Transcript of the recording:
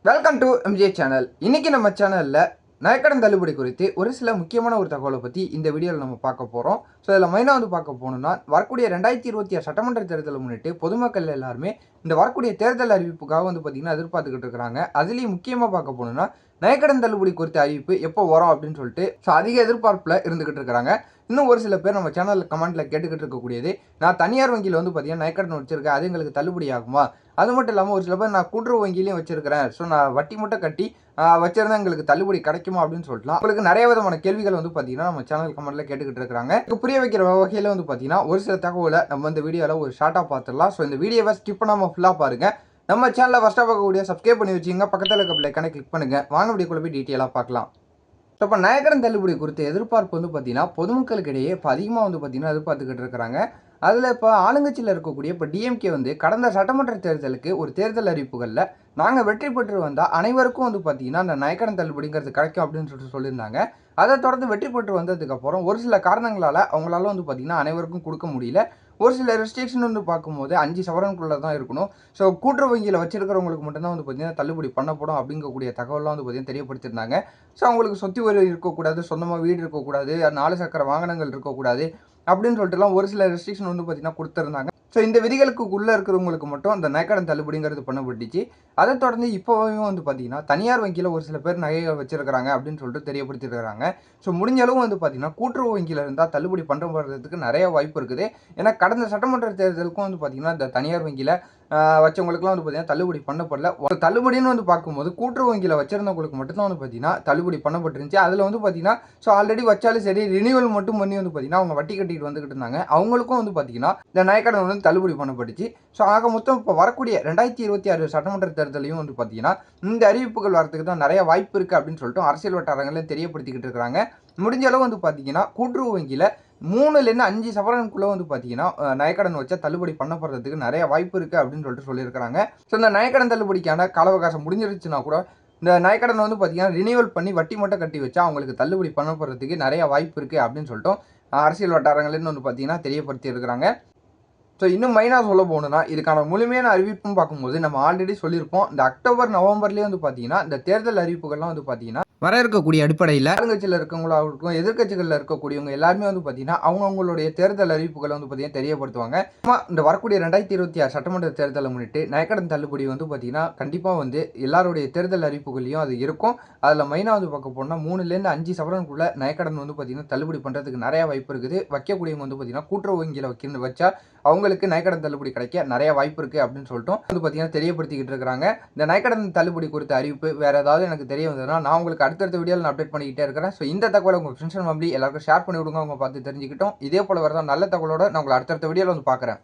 Welcome to MJ channel. இன்னைக்கு நம்ம சேனலில் நகைக்கடன் தள்ளுபடி குறித்து ஒரு சில முக்கியமான ஒரு தகவலை பற்றி இந்த வீடியோவில் நம்ம பார்க்க போகிறோம். ஸோ இதில் மெயினாக பார்க்க போகணும்னா, வரக்கூடிய 2026 சட்டமன்ற தேர்தலை முன்னிட்டு பொதுமக்கள் எல்லாருமே இந்த வரக்கூடிய தேர்தல் அறிவிப்புக்காக பார்த்தீங்கன்னா எதிர்பார்த்துக்கிட்டு இருக்கிறாங்க. அதுலேயும் முக்கியமாக பார்க்க போகணும்னா, நகைக்கடன் தள்ளுபடி குறித்த அறிவிப்பு எப்போ வரும் அப்படின்னு சொல்லிட்டு அதிக எதிர்பார்ப்பில் இருந்துகிட்டு இருக்கிறாங்க. இன்னும் ஒரு சில பேர் நம்ம சேனலில் கமெண்ட்டில் கேட்டுக்கிட்டு இருக்கக்கூடியது, நான் தனியார் வங்கியில் பார்த்தீங்கன்னா நகைக்கடன் வச்சிருக்கேன், அது எங்களுக்கு தள்ளுபடி ஆகுமா? அது மட்டும் இல்லாமல் ஒரு சில பேர் நான் கூட்டுறவு வங்கியிலையும் வச்சிருக்கிறேன், ஸோ நான் வட்டி மட்டும் கட்டி வச்சிருந்தா எங்களுக்கு தள்ளுபடி கிடைக்குமா அப்படின்னு சொல்லிட்டு உங்களுக்கு நிறைய விதமான கேள்விகள் பார்த்தீங்கன்னா நம்ம சேனல் கமெண்ட்ல கேட்டுக்கிட்டு இருக்காங்க. புரிய வைக்கிற வகையில் பார்த்தீங்கன்னா ஒரு சில தகவலை நம்ம இந்த வீடியோவில் ஒரு ஷார்ட்டாக பார்த்துடலாம். ஸோ இந்த வீடியோவை ஸ்கிப் பண்ணாமல் ஃபுல்லாக பாருங்க. நம்ம சேனலில் ஃபர்ஸ்ட்டாக பார்க்கக்கூடிய சப்ஸ்கிரைப் பண்ணி வச்சுங்க, பக்கத்தில் இருக்க பிள்ளைக்கான கிளிக் பண்ணுங்க. வாங்க வீடியோக்குள்ள போய் டீட்டெயிலாக பார்க்கலாம். ஸோ இப்போ நகைக்கடன் தள்ளுபடி குறித்த எதிர்பார்ப்பு பார்த்தீங்கன்னா பொதுமக்களுக்கிடையே இப்போ அதிகமாக பார்த்தீங்கன்னா எதிர்பார்த்துக்கிட்டு இருக்கிறாங்க. அதில் இப்போ ஆளுங்கட்சியில் இருக்கக்கூடிய இப்போ டிஎம்கே கடந்த சட்டமன்ற தேர்தலுக்கு ஒரு தேர்தல் அறிவிப்புகளில் நாங்கள் வெற்றி பெற்று வந்தால் அனைவருக்கும் பார்த்தீங்கன்னா அந்த நகைக்கடன் தள்ளுபடிங்கிறது கிடைக்கும் அப்படின்னு சொல்லியிருந்தாங்க. அதை தொடர்ந்து வெற்றி பெற்று வந்ததுக்கப்புறம் ஒரு சில காரணங்களால் அவங்களால பார்த்தீங்கன்னா அனைவருக்கும் கொடுக்க முடியல. ஒரு சில ரெஸ்ட்ரிக்ஷன் பார்க்கும்போது 5 சவரனுக்குள்ளே தான் இருக்கணும். ஸோ கூட்டுறவு வங்கியில் வச்சிருக்கிறவங்களுக்கு மட்டும்தான் பார்த்தீங்கன்னா தள்ளுபடி பண்ணப்படும் அப்படிங்கக்கூடிய தகவலாம் பார்த்தீங்கன்னா தெரியப்படுத்தியிருந்தாங்க. ஸோ அவங்களுக்கு சொத்து வரி இருக்கக்கூடாது, சொந்தமாக வீடு இருக்கக்கூடாது, 4 சக்கர வாகனங்கள் இருக்கக்கூடாது அப்படின்னு சொல்லிட்டுலாம் ஒரு சில ரெஸ்ட்ரிக்ஷன் பார்த்தீங்கன்னா கொடுத்துருந்தாங்க. ஸோ இந்த விதிகளுக்கு உள்ளே இருக்கிறவங்களுக்கு மட்டும் அந்த நகைக்கடன் தள்ளுபடிங்கிறது பண்ணப்பட்டுச்சு. அதை தொடர்ந்து இப்போவும் பார்த்தீங்கன்னா தனியார் வங்கியில் ஒரு சில பேர் நகைகள் வச்சிருக்கிறாங்க அப்படின்னு சொல்லிட்டு தெரியப்படுத்திருக்கிறாங்க. ஸோ முடிஞ்ச அளவு பார்த்தீங்கன்னா கூட்டுறவு வங்கியில் இருந்தால் தள்ளுபடி பண்ணுறதுக்கு நிறைய வாய்ப்பு இருக்குது. ஏன்னா கடந்த சட்டமன்ற தேர்தலுக்கும் பார்த்தீங்கன்னா இந்த தனியார் வங்கியில் வச்சவங்களுக்குலாம் பார்த்தீங்கன்னா தள்ளுபடி பண்ணப்படல. ஒரு தள்ளுபடின்னு பார்க்கும்போது கூட்டுறவு வங்கியில் வச்சிருந்தவங்களுக்கு மட்டும்தான் பார்த்தீங்கன்னா தள்ளுபடி பண்ணப்பட்டிருந்துச்சு. அதில் பார்த்தீங்கன்னா ஸோ ஆல்ரெடி வச்சாலும் சரி ரினியூவல் மட்டும் பண்ணி பார்த்தீங்கன்னா அவங்க வட்டி கட்டிட்டு வந்துகிட்டு இருந்தாங்க. அவங்களுக்கும் பார்த்தீங்கன்னா இந்த நகைக்கடன் தள்ளுபடி பண்ணப்பட்டுச்சு. ஸோ ஆக மொத்தம் இப்போ வரக்கூடிய 2026 சட்டமன்ற தேர்தலையும் பார்த்தீங்கன்னா இந்த அறிவிப்புகள் வரதுக்கு தான் நிறைய வாய்ப்பு இருக்குது அப்படின்னு சொல்லிட்டு அரசியல் வட்டாரங்களையும் தெரியப்படுத்திக்கிட்டு இருக்கிறாங்க. முடிஞ்ச அளவு பார்த்தீங்கன்னா கூட்டுறவு வங்கியில் 3லேருந்து 5 சவரனுக்குள்ளே பார்த்தீங்கன்னா நகைக்கடன் வச்சா தள்ளுபடி பண்ணப்படுறதுக்கு நிறைய வாய்ப்பு இருக்குது அப்படின்னு சொல்லிட்டு சொல்லியிருக்கிறாங்க. ஸோ இந்த நகைக்கடன் தள்ளுபடிக்கான கால அவகாசம் முடிஞ்சிருச்சுன்னா கூட இந்த நகைக்கடன் பார்த்தீங்கன்னா ரினியூவல் பண்ணி வட்டி மட்டும் கட்டி வச்சா அவங்களுக்கு தள்ளுபடி பண்ணப்படுறதுக்கு நிறைய வாய்ப்பு இருக்குது அப்படின்னு சொல்லிட்டு அரசியல் வட்டாரங்கள்னு பார்த்தீங்கன்னா தெரியப்படுத்தி இருக்கிறாங்க. ஸோ இன்னும் மெயினாக சொல்ல போகணுன்னா இதுக்கான முழுமையான அறிவிப்புன்னு பார்க்கும்போது நம்ம ஆல்ரெடி சொல்லியிருப்போம். இந்த அக்டோபர் நவம்பர்லேயே பார்த்தீங்கன்னா இந்த தேர்தல் அறிவிப்புகள்லாம் பார்த்தீங்கன்னா வர இருக்கக்கூடிய அடிப்படையில் ஆளுங்கட்சியில் இருக்கவங்களாகட்டும் எதிர்கட்சிகளில் இருக்கக்கூடியவங்க எல்லாருமே பார்த்தீங்கன்னா அவங்களுடைய தேர்தல் அறிவிப்புகளை பார்த்தீங்கன்னா தெரியப்படுத்துவாங்க. இந்த வரக்கூடிய 2026 சட்டமன்ற தேர்தலை முன்னிட்டு நகைக்கடன் தள்ளுபடி பார்த்தீங்கன்னா கண்டிப்பாக எல்லாருடைய தேர்தல் அறிவிப்புகளையும் அது இருக்கும். அதில் மெயினாக பார்க்க போனால் 3லேருந்து 5 சவரனுக்குள்ள நகைக்கடன் பார்த்தீங்கன்னா தள்ளுபடி பண்ணுறதுக்கு நிறைய வாய்ப்பு இருக்குது. வைக்கக்கூடியவங்க பார்த்தீங்கன்னா கூட்டுறவு வங்கியில் வச்சா அவங்களுக்கு நகைக்கடன் தள்ளுபடி கிடைக்க நிறைய வாய்ப்பு இருக்குது அப்படின்னு சொல்லிட்டு பார்த்தீங்கன்னா தெரியப்படுத்திக்கிட்டு இருக்கிறாங்க. இந்த நகைக்கடன் தள்ளுபடி குறித்த அறிவிப்பு வேறு ஏதாவது எனக்கு தெரிய வந்ததுன்னா நான் உங்களுக்கு அடுத்தடுத்த வீடியோவில் நான் அப்டேட் பண்ணிக்கிட்டே இருக்கிறேன். ஸோ இந்த தகவலை உங்கள் ஃப்ரெண்ட்ஸ் அண்ட் ஃபேமிலி எல்லாருக்கும் ஷேர் பண்ணி விடுங்க, அவங்க பார்த்து தெரிஞ்சுக்கிட்டோம். இதே போல வரதான் நல்ல தகவலோட நான் உங்களை அடுத்தடுத்த வீடியோவில் பார்க்குறேன்.